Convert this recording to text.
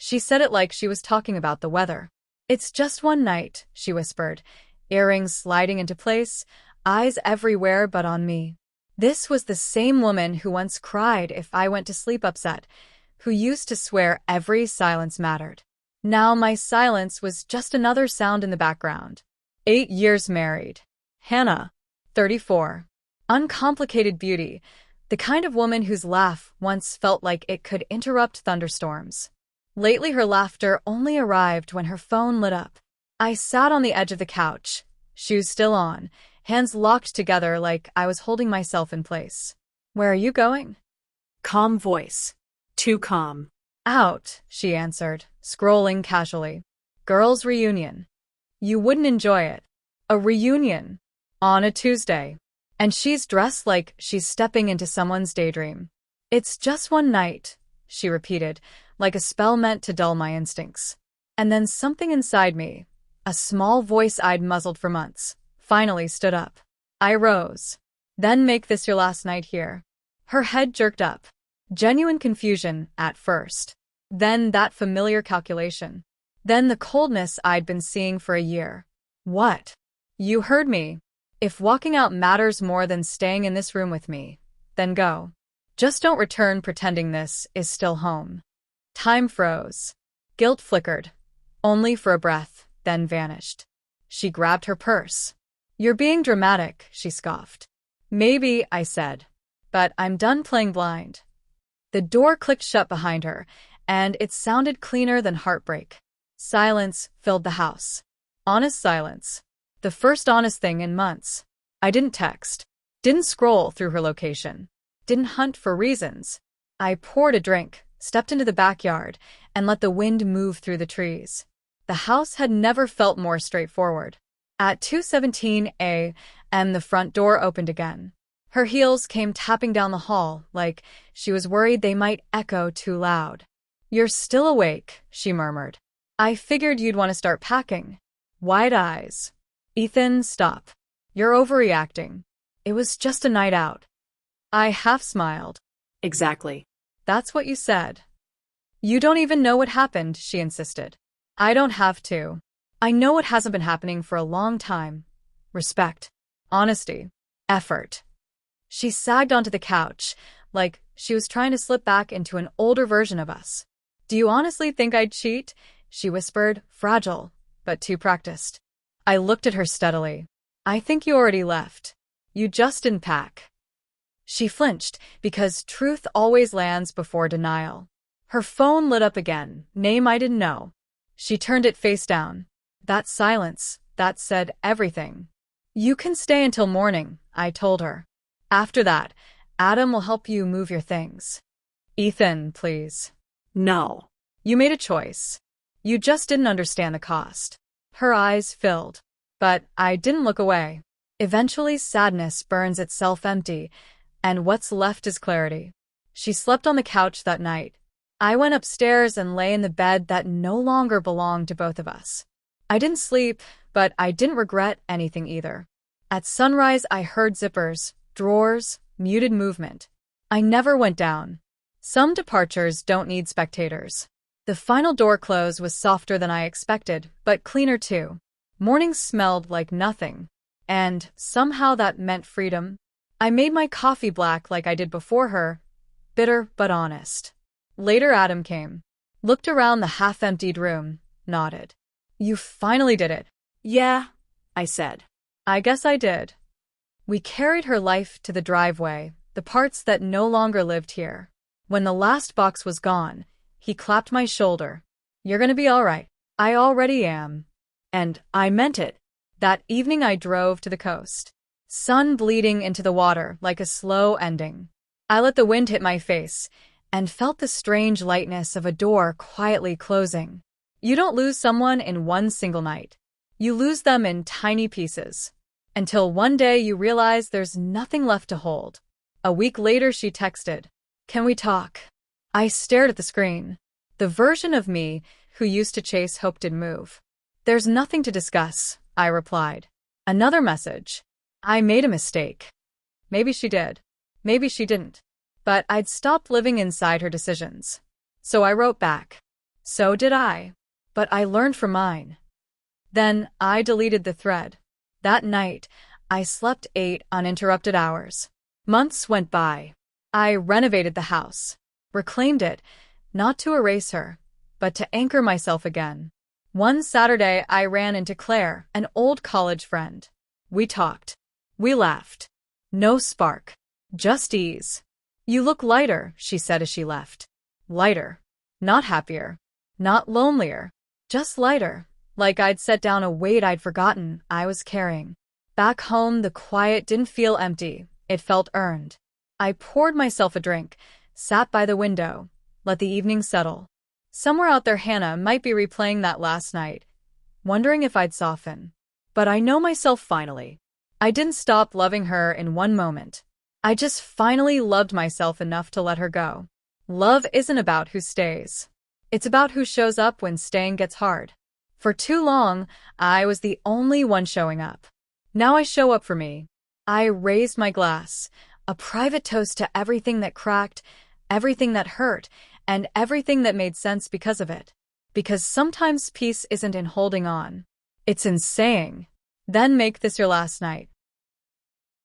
She said it like she was talking about the weather. It's just one night, she whispered, earrings sliding into place, eyes everywhere but on me. This was the same woman who once cried if I went to sleep upset, who used to swear every silence mattered. Now my silence was just another sound in the background. 8 years married. Hannah, 34. Uncomplicated beauty, the kind of woman whose laugh once felt like it could interrupt thunderstorms. Lately her laughter only arrived when her phone lit up. I sat on the edge of the couch, shoes still on, hands locked together like I was holding myself in place. Where are you going? Calm voice. Too calm. Out, she answered, scrolling casually. Girls' reunion. You wouldn't enjoy it. A reunion. On a Tuesday. And she's dressed like she's stepping into someone's daydream. It's just one night, she repeated, like a spell meant to dull my instincts. And then something inside me, a small voice I'd muzzled for months, finally stood up. I rose. Then make this your last night here. Her head jerked up. Genuine confusion at first. Then that familiar calculation. Then the coldness I'd been seeing for a year. What? You heard me. If walking out matters more than staying in this room with me, then go. Just don't return pretending this is still home. Time froze. Guilt flickered. Only for a breath, then vanished. She grabbed her purse. You're being dramatic, she scoffed. Maybe, I said. But I'm done playing blind. The door clicked shut behind her, and it sounded cleaner than heartbreak. Silence filled the house. Honest silence. The first honest thing in months. I didn't text. Didn't scroll through her location. Didn't hunt for reasons. I poured a drink, stepped into the backyard, and let the wind move through the trees. The house had never felt more straightforward. At 2:17 a.m., the front door opened again. Her heels came tapping down the hall, like she was worried they might echo too loud. You're still awake, she murmured. I figured you'd want to start packing. Wide eyes. Ethan, stop. You're overreacting. It was just a night out. I half smiled. Exactly. That's what you said. You don't even know what happened, she insisted. I don't have to. I know it hasn't been happening for a long time. Respect. Honesty. Effort. She sagged onto the couch, like she was trying to slip back into an older version of us. Do you honestly think I'd cheat? She whispered, fragile, but too practiced. I looked at her steadily. I think you already left. You just didn't pack. She flinched, because truth always lands before denial. Her phone lit up again, name I didn't know. She turned it face down. That silence, that said everything. You can stay until morning, I told her. After that, Adam will help you move your things. Ethan, please. No. You made a choice. You just didn't understand the cost. Her eyes filled. But I didn't look away. Eventually sadness burns itself empty, and what's left is clarity. She slept on the couch that night. I went upstairs and lay in the bed that no longer belonged to both of us. I didn't sleep, but I didn't regret anything either. At sunrise I heard zippers, drawers, muted movement. I never went down. Some departures don't need spectators. The final door close was softer than I expected, but cleaner too. Morning smelled like nothing. And somehow that meant freedom. I made my coffee black like I did before her, bitter but honest. Later Adam came, looked around the half-emptied room, nodded. You finally did it. Yeah, I said. I guess I did. We carried her life to the driveway, the parts that no longer lived here. When the last box was gone, he clapped my shoulder. You're gonna be all right. I already am. And I meant it. That evening I drove to the coast. Sun bleeding into the water like a slow ending. I let the wind hit my face and felt the strange lightness of a door quietly closing. You don't lose someone in one single night. You lose them in tiny pieces. Until one day you realize there's nothing left to hold. A week later she texted, "Can we talk?" I stared at the screen. The version of me who used to chase hope didn't move. There's nothing to discuss, I replied. Another message. I made a mistake. Maybe she did. Maybe she didn't. But I'd stopped living inside her decisions. So I wrote back. So did I. But I learned from mine. Then I deleted the thread. That night, I slept 8 uninterrupted hours. Months went by. I renovated the house, reclaimed it, not to erase her, but to anchor myself again. One Saturday, I ran into Claire, an old college friend. We talked. We laughed. No spark. Just ease. "You look lighter," she said as she left. Lighter. Not happier. Not lonelier. Just lighter. Like I'd set down a weight I'd forgotten I was carrying. Back home, the quiet didn't feel empty. It felt earned. I poured myself a drink, sat by the window, let the evening settle. Somewhere out there Hannah might be replaying that last night, wondering if I'd soften. But I know myself finally. I didn't stop loving her in one moment. I just finally loved myself enough to let her go. Love isn't about who stays. It's about who shows up when staying gets hard. For too long, I was the only one showing up. Now I show up for me. I raised my glass, a private toast to everything that cracked, everything that hurt, and everything that made sense because of it. Because sometimes peace isn't in holding on. It's in saying, "Then make this your last night."